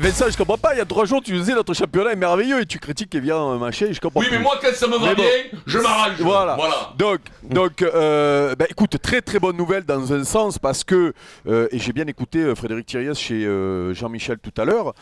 Vincent, je comprends pas. Il y a 3 jours, tu disais notre championnat est merveilleux et tu critiques Evian machin. Je comprends. Oui, plus. mais moi, quand ça me va bien, je m'arrange. Voilà. Donc, écoute, très très bonne nouvelle dans un sens parce que et j'ai bien écouté Frédéric Thiriez chez Jean-Michel tout à l'heure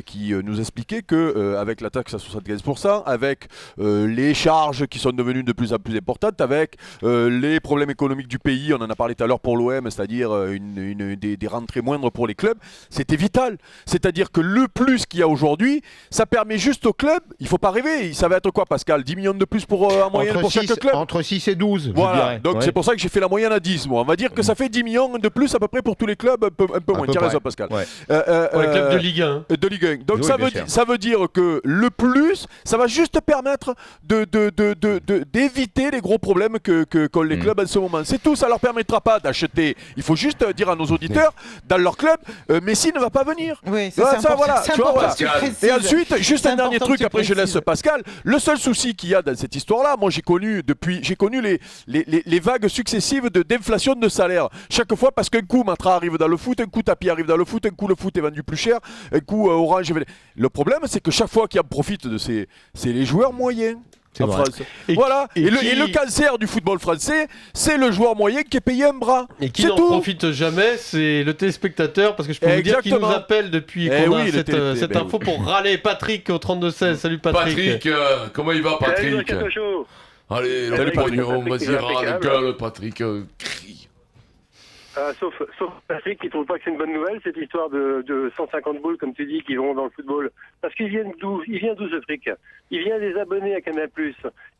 qui nous expliquait que avec la taxe à 75%, avec les charges qui sont devenues de plus en plus importantes, avec les problèmes économiques du pays, on en a parlé tout à l'heure pour l'OM, c'est-à-dire des rentrées moindres pour les clubs, c'était vital. C'est-à-dire que le plus qu'il y a aujourd'hui, ça permet juste aux clubs, il ne faut pas rêver, ça va être quoi Pascal, 10 millions de plus pour en moyenne pour chaque club. Entre 6 et 12, voilà, je dirais. donc c'est pour ça que j'ai fait la moyenne à 10. Moi. On va dire que ça fait 10 millions de plus à peu près pour tous les clubs, un peu moins. Tiens raison Pascal. Pour les clubs de Ligue 1. De Ligue 1. Donc Oui, ça veut dire que le plus, ça va juste permettre d'éviter les gros problèmes qu'ont les clubs en ce moment. C'est tout, ça leur permettra pas d'acheter. Il faut juste dire à nos auditeurs, dans leur club, Messi ne va pas venir. Oui, c'est important. Voilà, C'est tu vois, important voilà. que tu précises. Et ensuite, juste un dernier important truc, que tu après je laisse précises. Pascal. Le seul souci qu'il y a dans cette histoire-là, moi j'ai connu les vagues successives d'inflation de salaire. Chaque fois, parce qu'un coup Matra arrive dans le foot, un coup Tapi arrive dans le foot, un coup le foot est vendu plus cher, un coup Orange. Le problème, c'est que chaque fois qui en profite de c'est les joueurs moyens. En vrai. France. Voilà. Et le cancer du football français, c'est le joueur moyen qui est payé un bras. Et qui c'est n'en tout. profite jamais, c'est le téléspectateur, parce que je peux vous dire qu'il nous appelle depuis qu'on a cette info pour râler. Patrick au 32-16. Salut Patrick. Comment il va Patrick? Allez, Salut, Patrick. vas-y, râle, gueule Patrick, crie. Sauf Patrick qui trouve pas que c'est une bonne nouvelle, cette histoire de 150 boules, comme tu dis, qui vont dans le football. Parce qu'il vient d'où ce fric? Il vient des abonnés à Canal+.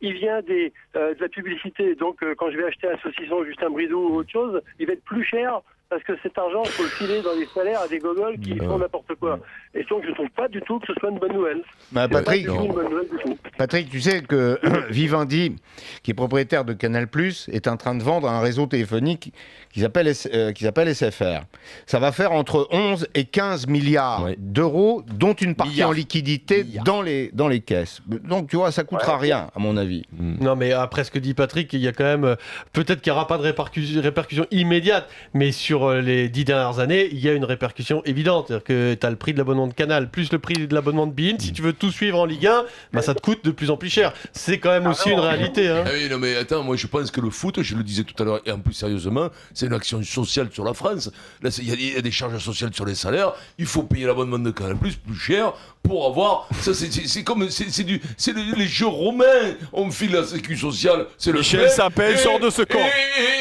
Il vient de la publicité. Donc, quand je vais acheter un saucisson Justin Bridou ou autre chose, il va être plus cher parce que cet argent, il faut le filer dans les salaires à des gogoles qui font n'importe quoi. Et donc, je ne trouve pas du tout que ce soit une bonne nouvelle. Patrick, Une bonne nouvelle du tout. Patrick, tu sais que Vivendi, qui est propriétaire de Canal+, est en train de vendre un réseau téléphonique qui s'appelle SFR. Ça va faire entre 11 et 15 milliards d'euros, dont une partie en liquidité dans les caisses. Donc, tu vois, ça coûtera rien, à mon avis. Non, mais après ce que dit Patrick, il y a quand même... peut-être qu'il n'y aura pas de répercussion immédiate, mais sur les 10 dernières années, il y a une répercussion évidente. C'est-à-dire que tu as le prix de l'abonnement de Canal, plus le prix de l'abonnement de beIN. Si tu veux tout suivre en Ligue 1, ça te coûte de plus en plus cher. C'est quand même aussi une réalité. Hein. Ah oui, non mais attends, moi je pense que le foot, je le disais tout à l'heure, et en plus sérieusement, c'est une action sociale sur la France. Là, il y a des charges sociales sur les salaires. Il faut payer l'abonnement de Canal+, plus cher, pour avoir... Ça, c'est comme... C'est les jeux romains. On file la sécu sociale. C'est le Michel Sapin sort de ce corps.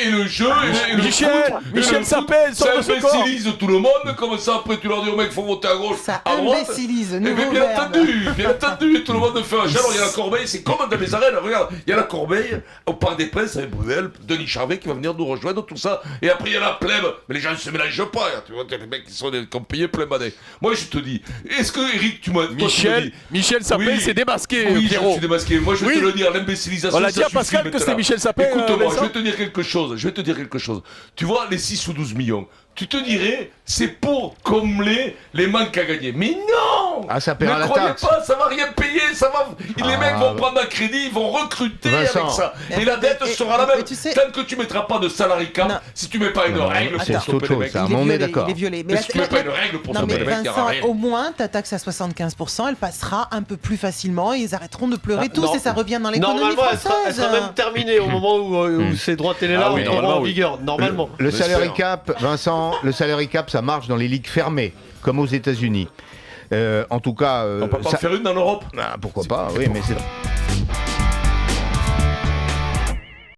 Et le jeu... Michel Sapin sort de ce corps. Ça imbécilise tout le monde. Comme ça, après, tu leur dis au mec, faut voter à gauche, Ça à droite. imbécilise, Eh nouveau bien, bien verbe. entendu, tout le monde fait un jeu. Alors, il y a la Corbeille, c'est comme dans les arènes. Regarde, il y a la Corbeille au Parc des Princes avec Bruel, Denis Charvet qui va venir nous rejoindre, tout ça. Et après, il y a la plèbe. Mais les gens ne se mélangent pas. Tu vois, les mecs qui ont payé plein d'années. Moi, je te dis, est-ce que, Eric, tu m'as. Michel Sapin s'est démasqué, Oui, je Pierrot. suis démasqué. Moi, je vais te le dire, l'imbécilisation. On l'a dit ça à Pascal suffit que c'était maintenant. Michel Sapin. Écoute-moi, Vincent. je vais te dire quelque chose. Tu vois, les 6 ou 12 millions, tu te dirais, c'est pour combler les manques à gagner. Mais non! Ah, ça paiera ne la croyez taxe. pas, ça va rien payer, ça va... Les mecs vont prendre un crédit, ils vont recruter Vincent. avec ça. Et la dette sera la mais même. tu sais- Tant que tu mettras pas de salary cap, Non. si tu mets pas une règle c'est pour stopper autre les chose, mecs. ça. Il est on est violé, d'accord. il est violé. Mais si tu mets pas une règle pour Non mais stopper les mecs, il y aura Vincent, rien. au moins ta taxe à 75%, elle passera un peu plus facilement et ils arrêteront de pleurer tous non. et ça revient dans l'économie Normalement, elle française. sera même terminée au moment où ces droits télé-là Ah oui, entreront normalement, en oui. vigueur. Normalement. Le J'espère. salary cap, Vincent, le salary cap, ça marche dans les ligues fermées, comme aux États-Unis. En tout cas, On peut pas en faire une dans l'Europe. pourquoi pas, oui, mais c'est...